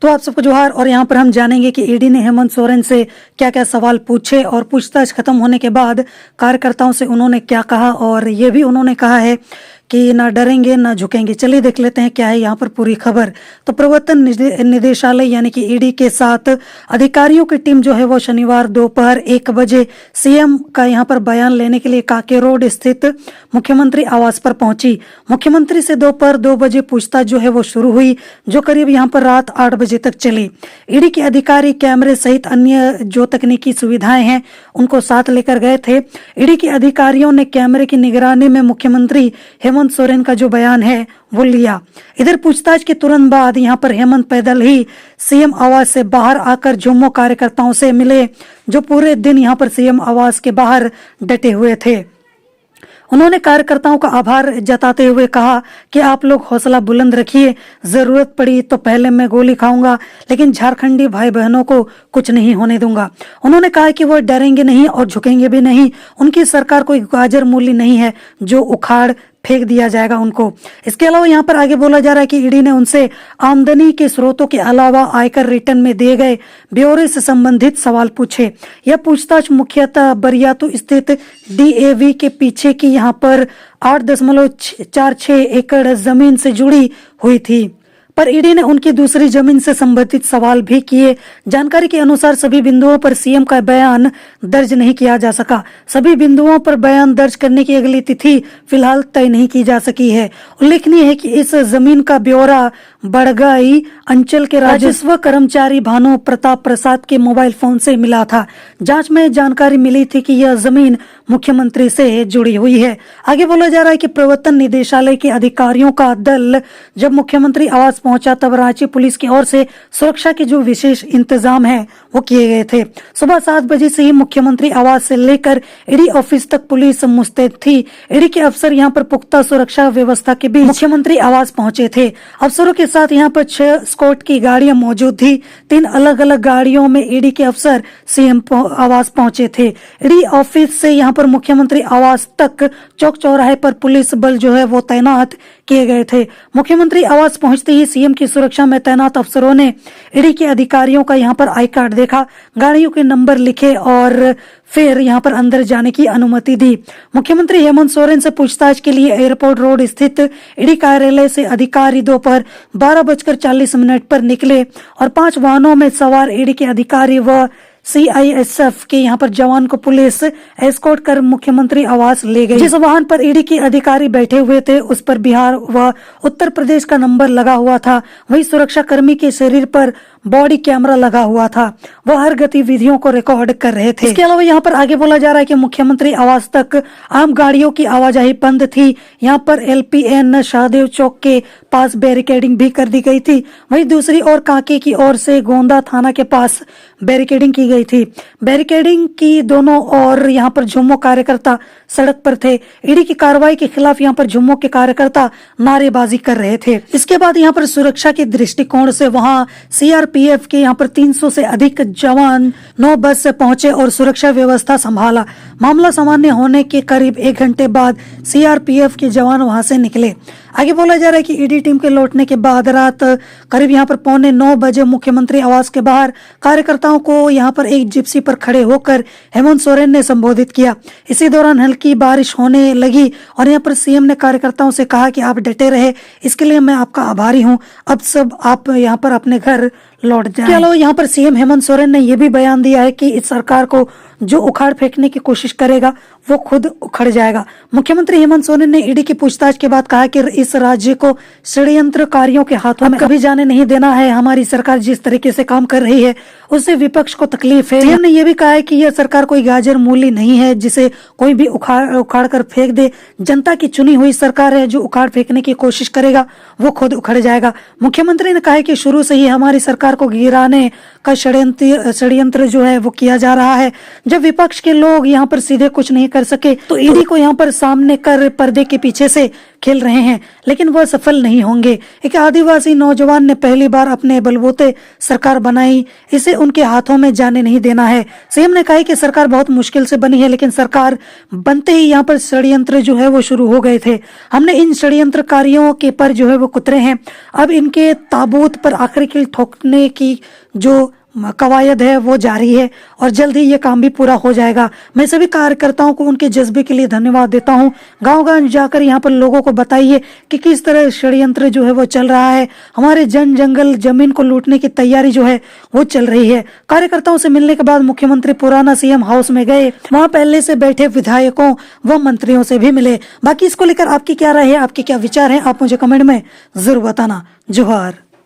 तो आप सबको जोहार। और यहाँ पर हम जानेंगे कि ईडी ने हेमंत सोरेन से क्या क्या सवाल पूछे और पूछताछ खत्म होने के बाद कार्यकर्ताओं से उन्होंने क्या कहा, और ये भी उन्होंने कहा है कि ना डरेंगे ना झुकेंगे। चलिए देख लेते हैं क्या है यहाँ पर पूरी खबर। तो प्रवर्तन निदेशालय यानी कि ईडी के साथ अधिकारियों की टीम जो है वो शनिवार दोपहर 1 बजे सीएम का यहाँ पर बयान लेने के लिए काके रोड स्थित मुख्यमंत्री आवास पर पहुंची। मुख्यमंत्री से दोपहर 2 बजे पूछताछ जो है वो शुरू हुई, जो करीब यहाँ पर रात 8 बजे तक चली। ईडी के अधिकारी कैमरे सहित अन्य जो तकनीकी सुविधाएं हैं उनको साथ लेकर गए थे। ईडी के अधिकारियों ने कैमरे की निगरानी में मुख्यमंत्री हेमंत सोरेन का जो बयान है वो लिया। इधर पूछताछ के तुरंत बाद यहाँ पर हेमंत पैदल ही सीएम आवास से बाहर आकर जुम्मो कार्यकर्ताओं से मिले, जो पूरे दिन यहाँ पर सीएम आवास के बाहर डटे हुए थे। उन्होंने कार्यकर्ताओं का आभार जताते हुए कहा कि आप लोग हौसला बुलंद रखिए, जरूरत पड़ी तो पहले मैं गोली खाऊंगा, लेकिन झारखंडी भाई बहनों को कुछ नहीं होने दूंगा। उन्होंने कहा कि वो डरेंगे नहीं और झुकेंगे भी नहीं। उनकी सरकार कोई गाजर मूली नहीं है जो उखाड़ फेंक दिया जाएगा उनको। इसके अलावा यहाँ पर आगे बोला जा रहा है कि ईडी ने उनसे आमदनी के स्रोतों के अलावा आयकर रिटर्न में दिए गए ब्यौरे से संबंधित सवाल पूछे। यह पूछताछ मुख्यतः बरियातू स्थित डीएवी के पीछे की यहाँ पर 8.46 एकड़ जमीन से जुड़ी हुई थी, पर ईडी ने उनकी दूसरी जमीन से संबंधित सवाल भी किए। जानकारी के अनुसार सभी बिंदुओं पर सीएम का बयान दर्ज नहीं किया जा सका। सभी बिंदुओं पर बयान दर्ज करने की अगली तिथि फिलहाल तय नहीं की जा सकी है। उल्लेखनीय है कि इस जमीन का ब्यौरा बड़गाई अंचल के राजस्व कर्मचारी भानु प्रताप प्रसाद के मोबाइल फोन से मिला था। जांच में जानकारी मिली थी कि यह जमीन मुख्यमंत्री से जुड़ी हुई है। आगे बोला जा रहा है कि प्रवर्तन निदेशालय के अधिकारियों का दल जब मुख्यमंत्री आवास पहुंचा तब रांची पुलिस की ओर से सुरक्षा के जो विशेष इंतजाम है वो किए गए थे। सुबह 7 बजे से ही मुख्यमंत्री आवास से लेकर ईडी ऑफिस तक पुलिस मुस्तैद थी। ईडी के अफसर यहाँ पर पुख्ता सुरक्षा व्यवस्था के बीच मुख्यमंत्री आवास पहुंचे थे। अफसरों के साथ यहाँ पर 6 स्कॉट की गाड़ियां मौजूद थी। 3 अलग अलग गाड़ियों में ईडी के अफसर सीएम आवास पहुंचे थे। ईडी ऑफिस से यहाँ पर मुख्यमंत्री आवास तक चौक चौराहे पर पुलिस बल जो है वो तैनात किए गए थे। मुख्यमंत्री आवास पहुंचते ही सीएम की सुरक्षा में तैनात अफसरों ने ईडी के अधिकारियों का यहाँ पर आई कार्ड देखा, गाड़ियों के नंबर लिखे और फिर यहाँ पर अंदर जाने की अनुमति दी। मुख्यमंत्री हेमंत सोरेन से पूछताछ के लिए एयरपोर्ट रोड स्थित ईडी कार्यालय से अधिकारी दोपहर 12:40 पर निकले और 5 वाहनों में सवार ईडी के अधिकारी व सीआईएसएफ के यहाँ पर जवान को पुलिस एस्कॉर्ट कर मुख्यमंत्री आवास ले गई। जिस वाहन पर ईडी के अधिकारी बैठे हुए थे उस पर बिहार व उत्तर प्रदेश का नंबर लगा हुआ था। वहीं सुरक्षा कर्मी के शरीर पर बॉडी कैमरा लगा हुआ था, वह हर गतिविधियों को रिकॉर्ड कर रहे थे। इसके अलावा यहाँ पर आगे बोला जा रहा है कि मुख्यमंत्री आवास तक आम गाड़ियों की आवाजाही बंद थी। यहाँ पर एलपीएन शाहदेव चौक के पास बैरिकेडिंग भी कर दी गई थी। वहीं दूसरी ओर कांके की ओर से गोंदा थाना के पास बैरिकेडिंग की गई थी। बैरिकेडिंग की दोनों ओर यहाँ पर जुम्मो कार्यकर्ता सड़क पर थे। ईडी की कार्रवाई के खिलाफ यहाँ पर जुम्मो के कार्यकर्ता नारेबाजी कर रहे थे। इसके बाद यहाँ पर सुरक्षा के दृष्टिकोण से वहाँ सीआरपीएफ के यहाँ पर 300 से अधिक जवान 9 बस से पहुंचे और सुरक्षा व्यवस्था संभाला। मामला सामान्य होने के करीब 1 घंटे बाद सीआरपीएफ के जवान वहां से निकले। आगे बोला जा रहा है कि ईडी टीम के लौटने के बाद रात करीब यहाँ पर 8:45 बजे मुख्यमंत्री आवास के बाहर कार्यकर्ताओं को यहाँ पर एक जिप्सी पर खड़े होकर हेमंत सोरेन ने संबोधित किया। इसी दौरान हल्की बारिश होने लगी और यहाँ पर सीएम ने कार्यकर्ताओं से कहा कि आप डटे रहे, इसके लिए मैं आपका आभारी हूँ। अब सब आप यहाँ पर अपने घर लौट जाएं। चलो यहाँ पर सीएम हेमंत सोरेन ने यह भी बयान दिया है कि इस सरकार को जो उखाड़ फेंकने की कोशिश करेगा वो खुद उखड़ जाएगा। मुख्यमंत्री हेमंत सोरेन ने ईडी की पूछताछ के बाद कहा कि इस राज्य को षड्यंत्रकारियों के हाथों में कभी जाने नहीं देना है। हमारी सरकार जिस तरीके से काम कर रही है उससे विपक्ष को तकलीफ है। सीएम ने यह भी कहा है कि यह सरकार कोई गाजर मूली नहीं है जिसे कोई भी उखाड़ कर फेंक दे। जनता की चुनी हुई सरकार है, जो उखाड़ फेंकने की कोशिश करेगा वो खुद उखड़ जाएगा। मुख्यमंत्री ने कहा कि शुरू से ही हमारी सरकार को गिराने का षड्यंत्र जो है वो किया जा रहा है। जब विपक्ष के लोग यहाँ पर सीधे कुछ नहीं कर सके, तो ईडी को यहाँ पर सामने कर पर्दे के पीछे से खेल रहे हैं, लेकिन वह सफल नहीं होंगे। एक आदिवासी नौजवान ने पहली बार अपने बलबूते सरकार बनाई, इसे उनके हाथों में जाने नहीं देना है। सीएम ने कहा कि सरकार बहुत मुश्किल से बनी है, लेकिन सरकार बनते ही यहाँ पर षड्यंत्र जो है वो शुरू हो गए थे। हमने इन षड्यंत्रकारियों के पर जो है वो कुतरे हैं। अब इनके ताबूत पर आखिरी कील ठोकने की जो कवायद है वो जारी है और जल्द ही ये काम भी पूरा हो जाएगा। मैं सभी कार्यकर्ताओं को उनके जज्बे के लिए धन्यवाद देता हूँ। गांव-गांव जाकर यहाँ पर लोगों को बताइए कि किस तरह षड्यंत्र जो है वो चल रहा है, हमारे जंगल जमीन को लूटने की तैयारी जो है वो चल रही है। कार्यकर्ताओं से मिलने के बाद मुख्यमंत्री पुराना सीएम हाउस में गए, वहाँ पहले से बैठे विधायकों व मंत्रियों से भी मिले। बाकी इसको लेकर आपकी क्या राय है, आपके क्या विचार है, आप मुझे कमेंट में जरूर बताना। जोहार।